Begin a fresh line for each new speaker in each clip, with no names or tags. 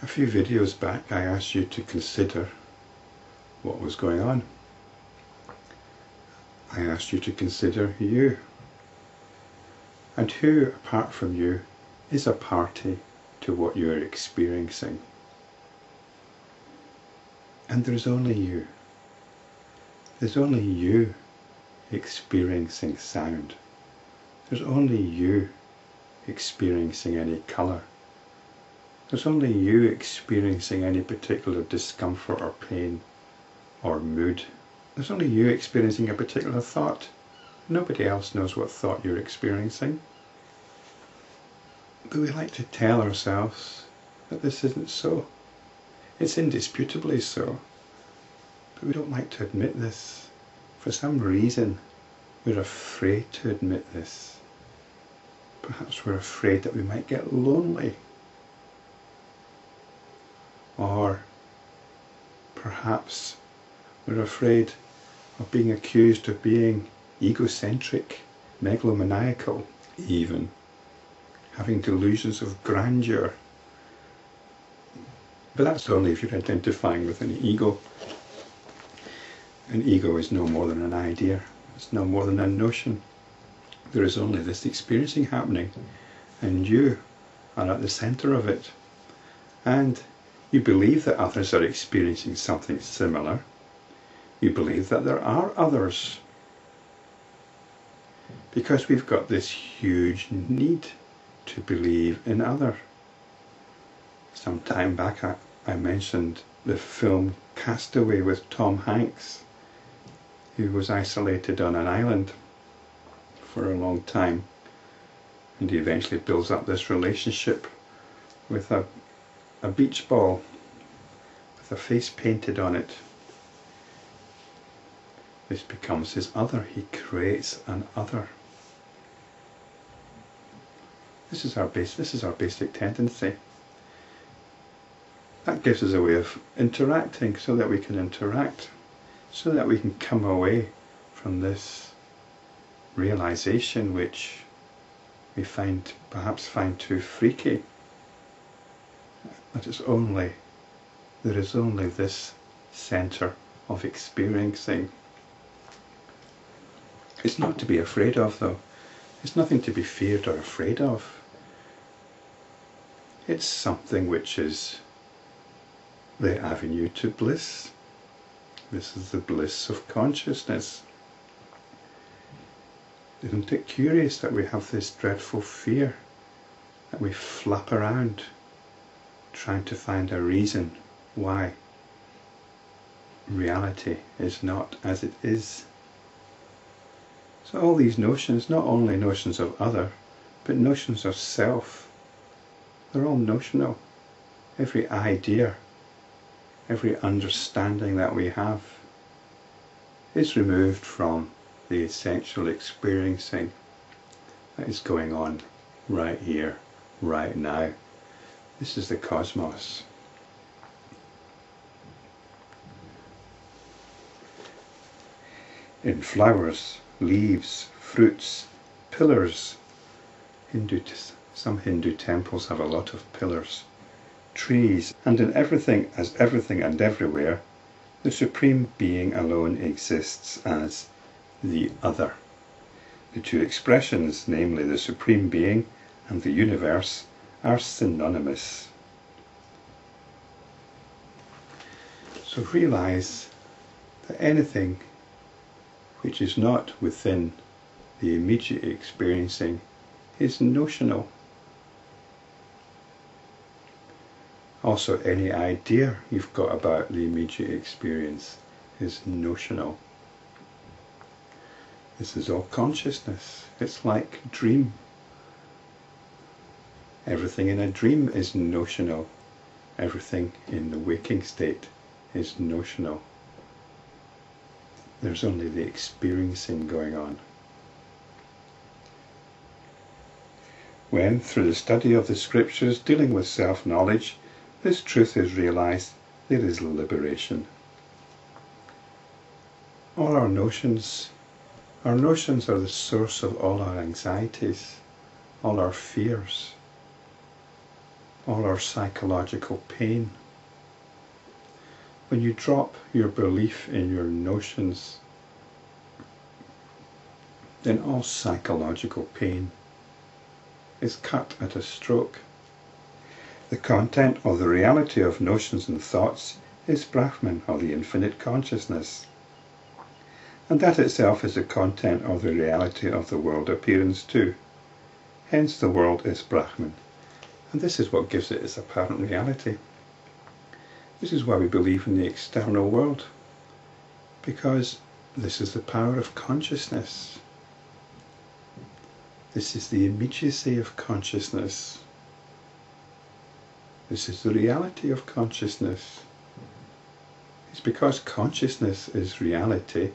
A few videos back I asked you to consider what was going on. I asked you to consider you. And who, apart from you, is a party to what you're experiencing? And there's only you. There's only you experiencing sound. There's only you experiencing any colour. There's only you experiencing any particular discomfort or pain or mood. There's only you experiencing a particular thought. Nobody else knows what thought you're experiencing. But we like to tell ourselves that this isn't so. It's indisputably so. But we don't like to admit this. For some reason, we're afraid to admit this. Perhaps we're afraid that we might get lonely. Or perhaps we're afraid of being accused of being egocentric, megalomaniacal, even having delusions of grandeur. But that's only if you're identifying with an ego. An ego is no more than an idea. It's no more than a notion. There is only this experiencing happening, and you are at the centre of it. And you believe that others are experiencing something similar. You believe that there are others. Because we've got this huge need to believe in others. Some time back I mentioned the film Castaway with Tom Hanks, who was isolated on an island for a long time, and he eventually builds up this relationship with a beach ball with a face painted on it. This becomes his other. He creates an other. This is our basic tendency. That gives us a way of interacting, so that we can interact, so that we can come away from this realization which we perhaps find too freaky. That there is only this centre of experiencing. It's not to be afraid of, though. It's nothing to be feared or afraid of. It's something which is the avenue to bliss. This is the bliss of consciousness. Isn't it curious that we have this dreadful fear, that we flap around trying to find a reason why reality is not as it is? So all these notions, not only notions of other, but notions of self, they're all notional. Every idea, every understanding that we have is removed from the essential experiencing that is going on right here, right now. This is the cosmos. In flowers, leaves, fruits, pillars. Some Hindu temples have a lot of pillars. Trees, and in everything as everything and everywhere, the Supreme Being alone exists as the other. The two expressions, namely the Supreme Being and the universe, are synonymous. So realize that anything which is not within the immediate experiencing is notional. Also, any idea you've got about the immediate experience is notional. This is all consciousness. It's like a dream. Everything in a dream is notional. Everything in the waking state is notional. There's only the experiencing going on. When, through the study of the scriptures dealing with self-knowledge, this truth is realized, there is liberation. All our notions are the source of all our anxieties, all our fears. all our psychological pain. When you drop your belief in your notions, then all psychological pain is cut at a stroke. The content or the reality of notions and thoughts is Brahman, or the infinite consciousness. And that itself is the content or the reality of the world appearance too. Hence the world is Brahman. And this is what gives it its apparent reality. This is why we believe in the external world. Because this is the power of consciousness. This is the immediacy of consciousness. This is the reality of consciousness. It's because consciousness is reality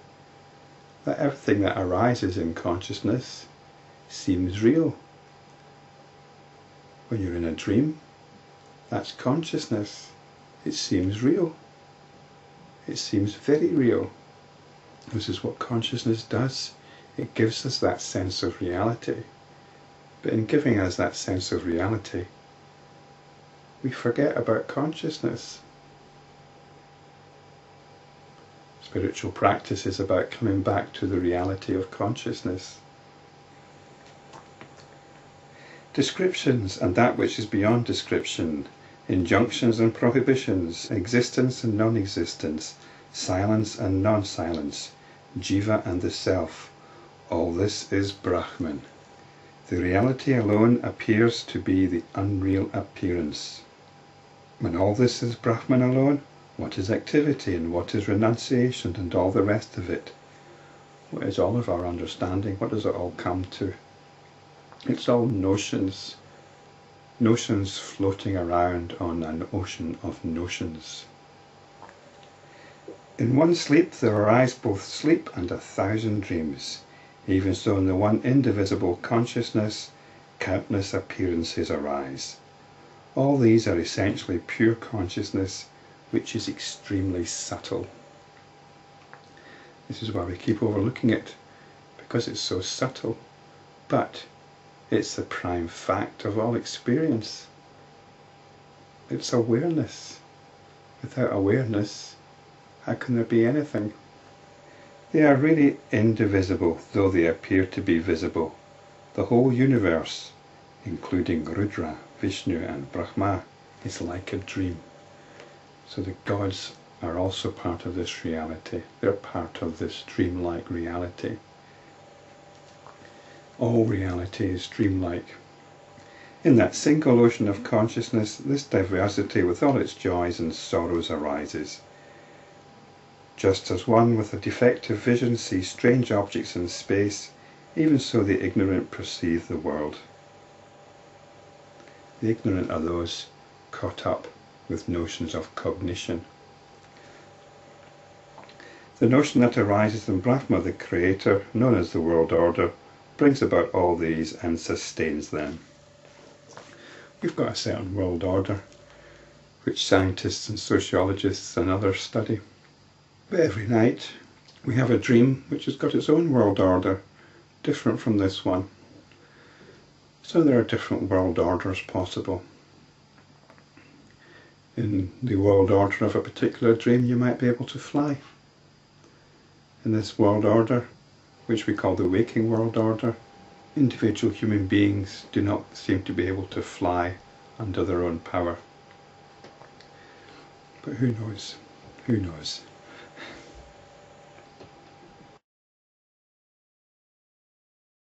that everything that arises in consciousness seems real. When you're in a dream, that's consciousness. It seems real. It seems very real. This is what consciousness does. It gives us that sense of reality. But in giving us that sense of reality, we forget about consciousness. Spiritual practice is about coming back to the reality of consciousness. Descriptions and that which is beyond description, injunctions and prohibitions, existence and non-existence, silence and non-silence, jiva and the self, all this is Brahman. The reality alone appears to be the unreal appearance. When all this is Brahman alone, what is activity and what is renunciation and all the rest of it? What is all of our understanding? What does it all come to? It's all notions. Notions floating around on an ocean of notions. In one sleep there arise both sleep and 1,000 dreams. Even so in the one indivisible consciousness, countless appearances arise. All these are essentially pure consciousness, which is extremely subtle. This is why we keep overlooking it, because it's so subtle. But it's the prime fact of all experience. It's awareness. Without awareness, how can there be anything? They are really indivisible, though they appear to be visible. The whole universe, including Rudra, Vishnu and Brahma, is like a dream. So the gods are also part of this reality. They're part of this dreamlike reality. All reality is dreamlike. In that single ocean of consciousness, this diversity with all its joys and sorrows arises. Just as one with a defective vision sees strange objects in space, even so the ignorant perceive the world. The ignorant are those caught up with notions of cognition. The notion that arises in Brahma, the creator, known as the world order, brings about all these and sustains them. We've got a certain world order, which scientists and sociologists and others study. But every night we have a dream which has got its own world order, different from this one. So there are different world orders possible. In the world order of a particular dream, you might be able to fly. In this world order, which we call the waking world order, individual human beings do not seem to be able to fly under their own power. But who knows? Who knows?